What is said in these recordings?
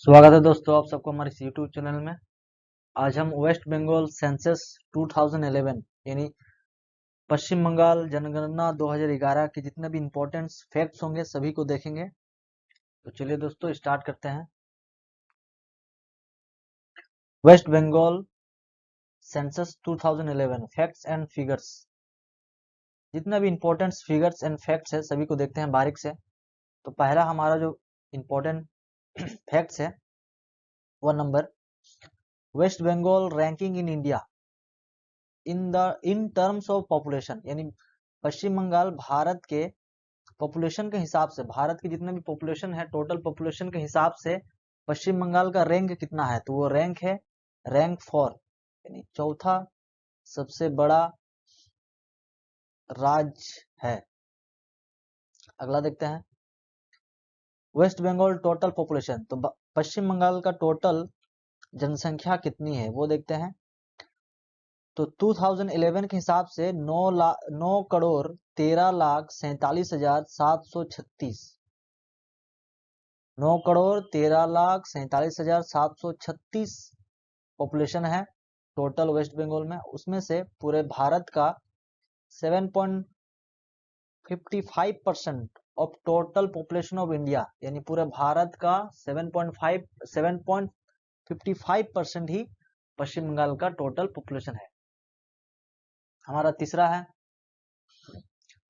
स्वागत है दोस्तों आप सबको हमारे इस यूट्यूब चैनल में। आज हम वेस्ट बंगाल सेंसस 2011 यानी पश्चिम बंगाल जनगणना 2011 के जितने भी इम्पोर्टेंट फैक्ट्स होंगे सभी को देखेंगे। तो चलिए दोस्तों स्टार्ट करते हैं। West Bengal census 2011 facts and figures. जितने भी इम्पोर्टेंट फिगर्स एंड फैक्ट्स है सभी को देखते हैं बारीक से। तो पहला हमारा जो इम्पोर्टेंट फैक्ट्स है वो number, west Bengal ranking in India in terms of population, यानी पश्चिम बंगाल भारत के पॉपुलेशन के हिसाब से, भारत की जितने भी पॉपुलेशन है टोटल पॉपुलेशन के हिसाब से पश्चिम बंगाल का रैंक कितना है, तो वो रैंक है रैंक 4 यानी चौथा सबसे बड़ा राज्य है। अगला देखते हैं वेस्ट बंगाल टोटल पॉपुलेशन। तो पश्चिम बंगाल का टोटल जनसंख्या कितनी है वो देखते हैं। तो 2011 के हिसाब से 9,13,47,736 9,13,47,736 पॉपुलेशन है टोटल वेस्ट बंगाल में। उसमें से पूरे भारत का 7.55% of total population of India, यानी पूरे भारत का 7.55% ही पश्चिम बंगाल का टोटल पॉपुलेशन है। हमारा तीसरा है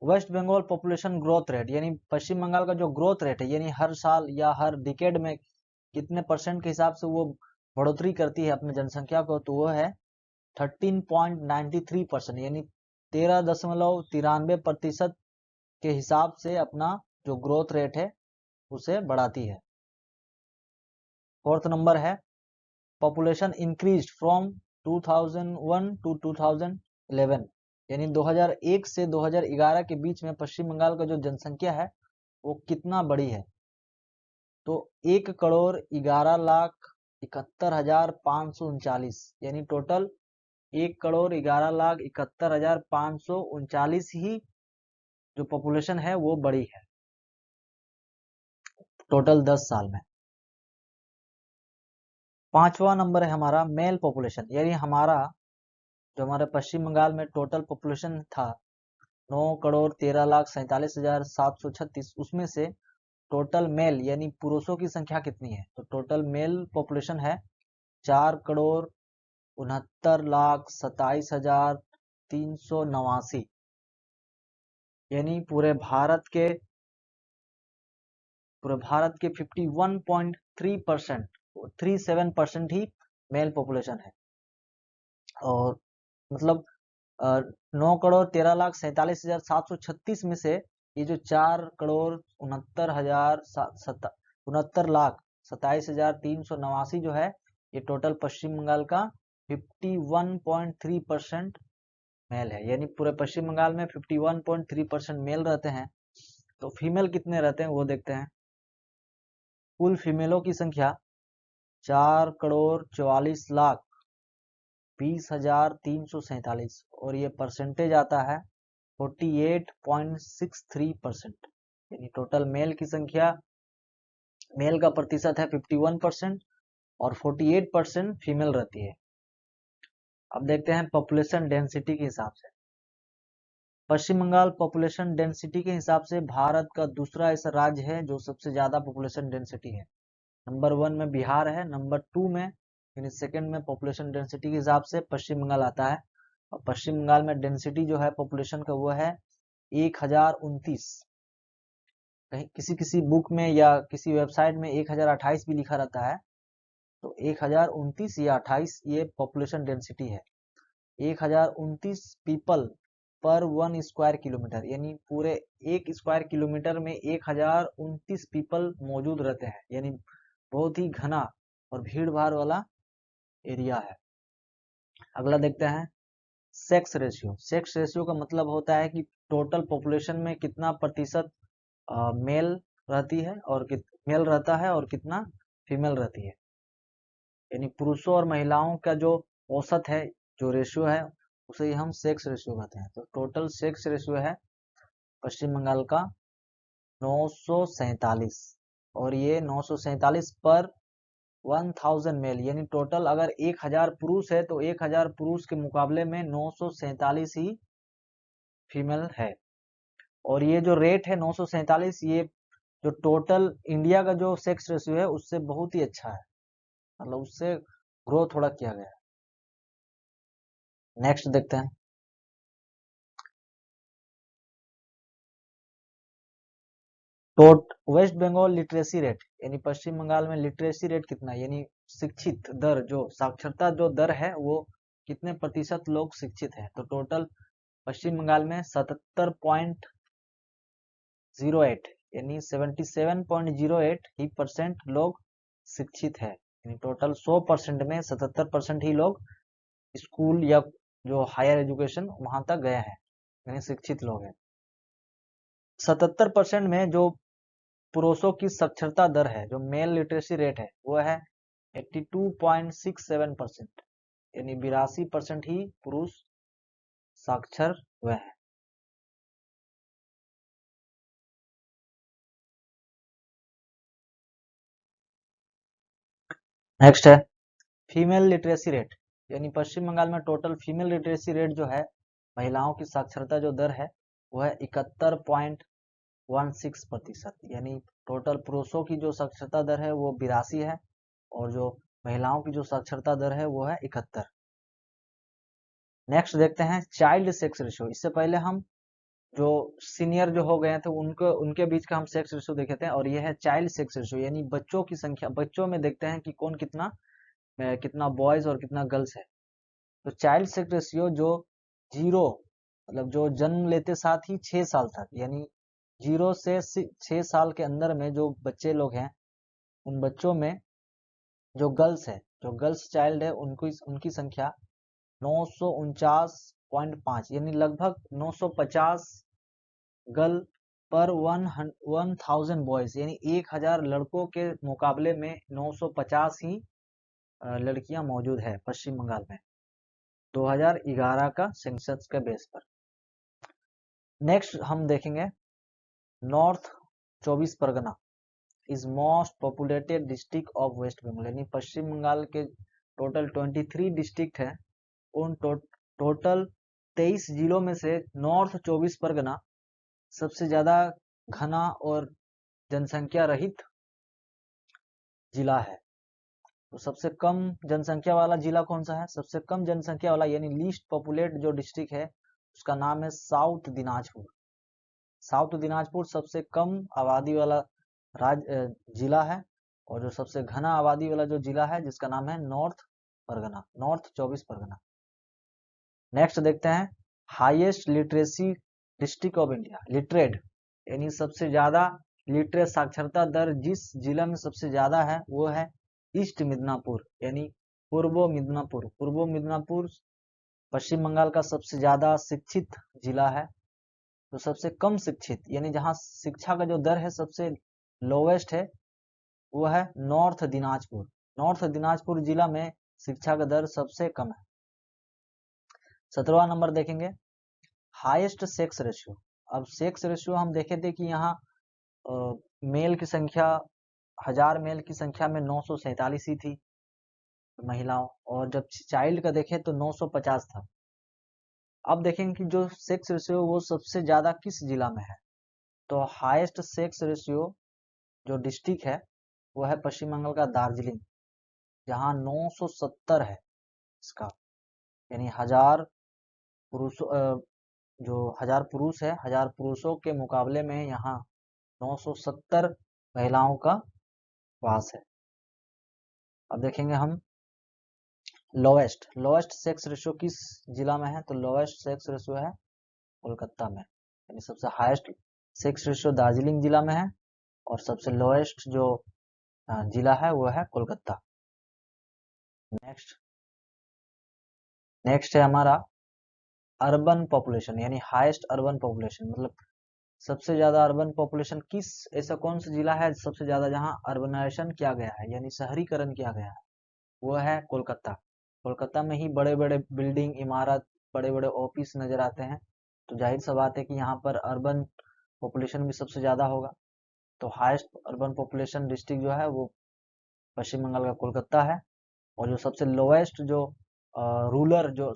west Bengal population growth rate, यानी पश्चिम बंगाल का जो ग्रोथ रेट है, यानी हर साल या हर डिकेड में कितने परसेंट के हिसाब से वो बढ़ोतरी करती है अपने जनसंख्या को, तो वो है 13.93%, यानी 13.93% के हिसाब से अपना जो ग्रोथ रेट है उसे बढ़ाती है। फोर्थ नंबर है पॉपुलेशन इंक्रीज्ड फ्रॉम 2001 टू 2011, यानी 2001 से 2011 के बीच में पश्चिम बंगाल का जो जनसंख्या है वो कितना बढ़ी है, तो 1,11,71,539, यानी टोटल 1,11,71,539 ही जो पॉपुलेशन है वो बढ़ी है टोटल 10 साल में। पांचवा नंबर है हमारा मेल पॉपुलेशन, यानी हमारा जो हमारे पश्चिम बंगाल में टोटल पॉपुलेशन था 9,13,47,736, उसमें से टोटल मेल यानी पुरुषों की संख्या कितनी है, तो टोटल मेल पॉपुलेशन है 4,69,27,389, यानी पूरे भारत के 51.3% 37% ही मेल पॉपुलेशन है। और मतलब 9,13,47,736 में से ये जो 4,69,27,389 जो है ये टोटल पश्चिम बंगाल का 51.3% मेल है, यानी पूरे पश्चिम बंगाल में 51.3% मेल रहते हैं। तो फीमेल कितने रहते हैं वो देखते हैं। कुल फीमेलों की संख्या 4,44,20,347 और ये परसेंटेज आता है 48.63%, यानी टोटल मेल की संख्या, मेल का प्रतिशत है 51% और 48% फीमेल रहती है। अब देखते हैं पॉपुलेशन डेंसिटी के हिसाब से। पश्चिम बंगाल पॉपुलेशन डेंसिटी के हिसाब से भारत का दूसरा ऐसा राज्य है जो सबसे ज्यादा पॉपुलेशन डेंसिटी है। नंबर 1 में बिहार है, नंबर 2 में यानी सेकंड में पॉपुलेशन डेंसिटी के हिसाब से पश्चिम बंगाल आता है। और पश्चिम बंगाल में डेंसिटी जो है पॉपुलेशन का वो है 1029, कहीं किसी किसी बुक में या किसी वेबसाइट में 1028 भी लिखा रहता है, तो 1029 या 28 ये पॉपुलेशन डेंसिटी है। 1029 पीपल पर 1 स्क्वायर किलोमीटर, यानी पूरे 1 स्क्वायर किलोमीटर में 1029 पीपल मौजूद रहते हैं, यानी बहुत ही घना और भीड़ भाड़ वाला एरिया है। अगला देखते हैं सेक्स रेशियो। सेक्स रेशियो का मतलब होता है कि टोटल पॉपुलेशन में कितना प्रतिशत मेल रहती है और मेल रहता है और कितना फीमेल रहती है, यानी पुरुषों और महिलाओं का जो औसत है, जो रेशियो है उसे ही हम सेक्स रेशियो कहते हैं। तो टोटल सेक्स रेशियो है पश्चिम बंगाल का 947 और ये 947 पर 1000 मेल, यानी टोटल अगर 1000 पुरुष है तो 1000 पुरुष के मुकाबले में 947 ही फीमेल है। और ये जो रेट है 947, ये जो टोटल इंडिया का जो सेक्स रेशियो है उससे बहुत ही अच्छा है, मतलब उससे ग्रो थोड़ा किया गया है। नेक्स्ट देखते हैं। वेस्ट बंगाल लिटरेसी रेट, यानी पश्चिम बंगाल में लिटरेसी रेट कितना है, यानी शिक्षित दर, जो साक्षरता जो दर है वो कितने प्रतिशत लोग शिक्षित हैं। तो टोटल पश्चिम बंगाल में 77.08, यानी 77.08 ही परसेंट लोग शिक्षित है। यानी टोटल 100% में 77% ही लोग स्कूल या जो हायर एजुकेशन वहां तक गए हैं, यानी शिक्षित लोग हैं। 77% में जो पुरुषों की साक्षरता दर है, जो मेल लिटरेसी रेट है, वो है 82.67%, यानी 82% ही पुरुष साक्षर हुए हैं। नेक्स्ट है फीमेल लिटरेसी रेट, यानी पश्चिम बंगाल में टोटल फीमेल लिटरेसी रेट जो है, महिलाओं की साक्षरता जो दर है वो है 71.16%, यानी टोटल पुरुषों की जो साक्षरता दर है वो 82 है, और जो महिलाओं की जो साक्षरता दर है वो है 71। नेक्स्ट देखते हैं चाइल्ड सेक्स रेशियो। इससे पहले हम जो सीनियर जो हो गए थे उनको उनके बीच का हम सेक्स रेशियो देखे थे, और ये है चाइल्ड सेक्स रेशियो, यानी बच्चों की संख्या, बच्चों में देखते हैं कि कौन कितना कितना बॉयज और कितना गर्ल्स है। तो चाइल्ड सेक्स रेशियो जो जीरो, मतलब जो जन्म लेते साथ ही 6 साल तक, यानी 0 से 6 साल के अंदर में जो बच्चे लोग हैं, उन बच्चों में जो गर्ल्स है, जो गर्ल्स चाइल्ड है, उनकी उनकी संख्या 949.5, यानी लगभग 950 गर्ल पर 1000 बॉयज, यानी 1000 लड़कों के मुकाबले में 950 ही लड़कियां मौजूद है पश्चिम बंगाल में 2011 का सेंसस के बेस पर। नेक्स्ट हम देखेंगे north 24 Pargana is most populated district of west Bengal, यानी पश्चिम बंगाल के टोटल 23 डिस्ट्रिक्ट है, उन टोटल 23 जिलों में से नॉर्थ 24 परगना सबसे ज्यादा घना और जनसंख्या रहित जिला है। तो सबसे कम जनसंख्या वाला जिला कौन सा है? सबसे कम जनसंख्या वाला यानी लीस्ट पॉपुलेट जो डिस्ट्रिक्ट है उसका नाम है साउथ दिनाजपुर। साउथ दिनाजपुर सबसे कम आबादी वाला जिला है, और जो सबसे घना आबादी वाला जो जिला है जिसका नाम है north Pargana, north 24 Pargana. Next देखते हैं highest literacy district of India, literate, यानी सबसे ज्यादा लिटरेट साक्षरता दर जिस जिला में सबसे ज्यादा है वो है ईस्ट मिदनापुर, यानी पूर्व मिदनापुर। पूर्व मिदनापुर पश्चिम बंगाल का सबसे ज्यादा शिक्षित जिला है। तो सबसे कम शिक्षित, यानी जहां शिक्षा का जो दर है सबसे लोवेस्ट है, वो है नॉर्थ दिनाजपुर। नॉर्थ दिनाजपुर जिला में शिक्षा का दर सबसे कम है। 17वां नंबर देखेंगे हाईएस्ट सेक्स रेशियो। अब सेक्स रेशियो हम देखे थे कि यहाँ मेल की संख्या 1000 मेल की संख्या में 947 ही थी महिलाओं, और जब चाइल्ड का देखें तो 950 था। अब देखेंगे कि जो सेक्स रेशियो वो सबसे ज्यादा किस जिला में है। तो हाईएस्ट सेक्स रेशियो जो डिस्ट्रिक्ट है वो है पश्चिम बंगाल का दार्जिलिंग, जहाँ 970 है इसका, यानी 1000 पुरुषों जो 1000 पुरुष है, 1000 पुरुषों के मुकाबले में यहाँ 970 महिलाओं का वास है। अब देखेंगे हम लोएस्ट सेक्स रेशियो किस जिला में है। तो लोएस्ट सेक्स रेशियो है कोलकाता में, यानी सबसे हाईएस्ट सेक्स रेशियो दार्जिलिंग जिला में है, और सबसे लोएस्ट जो जिला है वो है कोलकाता। नेक्स्ट है हमारा अर्बन पॉपुलेशन, यानी हाईएस्ट अर्बन पॉपुलेशन, मतलब सबसे ज्यादा अर्बन पॉपुलेशन किस, ऐसा कौन सा जिला है सबसे ज्यादा जहां अर्बनाइजेशन किया गया है, यानी शहरीकरण किया गया है, वो है कोलकाता। कोलकाता में ही बड़े बड़े बिल्डिंग, इमारत, बड़े बड़े ऑफिस नजर आते हैं, तो जाहिर सा बात है कि यहाँ पर अर्बन पॉपुलेशन भी सबसे ज्यादा होगा। तो हाईएस्ट अर्बन पॉपुलेशन डिस्ट्रिक्ट जो है वो पश्चिम बंगाल का कोलकाता है। और जो सबसे लोएस्ट जो रूरल जो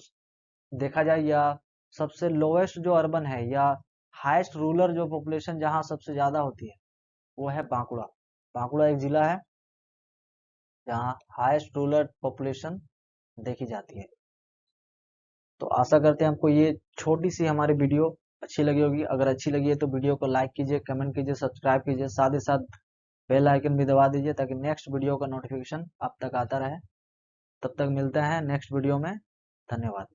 देखा जाए, या सबसे लोएस्ट जो अर्बन है, या हाईएस्ट रूरल जो पॉपुलेशन जहाँ सबसे ज्यादा होती है, वो है बांकुड़ा। बांकुड़ा एक जिला है जहाँ हाईएस्ट रूरल पॉपुलेशन देखी जाती है। तो आशा करते हैं आपको ये छोटी सी हमारी वीडियो अच्छी लगी होगी। अगर अच्छी लगी है तो वीडियो को लाइक कीजिए, कमेंट कीजिए, सब्सक्राइब कीजिए, साथ ही साथ बेल आइकन भी दबा दीजिए ताकि नेक्स्ट वीडियो का नोटिफिकेशन आप तक आता रहे। तब तक मिलते हैं नेक्स्ट वीडियो में। धन्यवाद।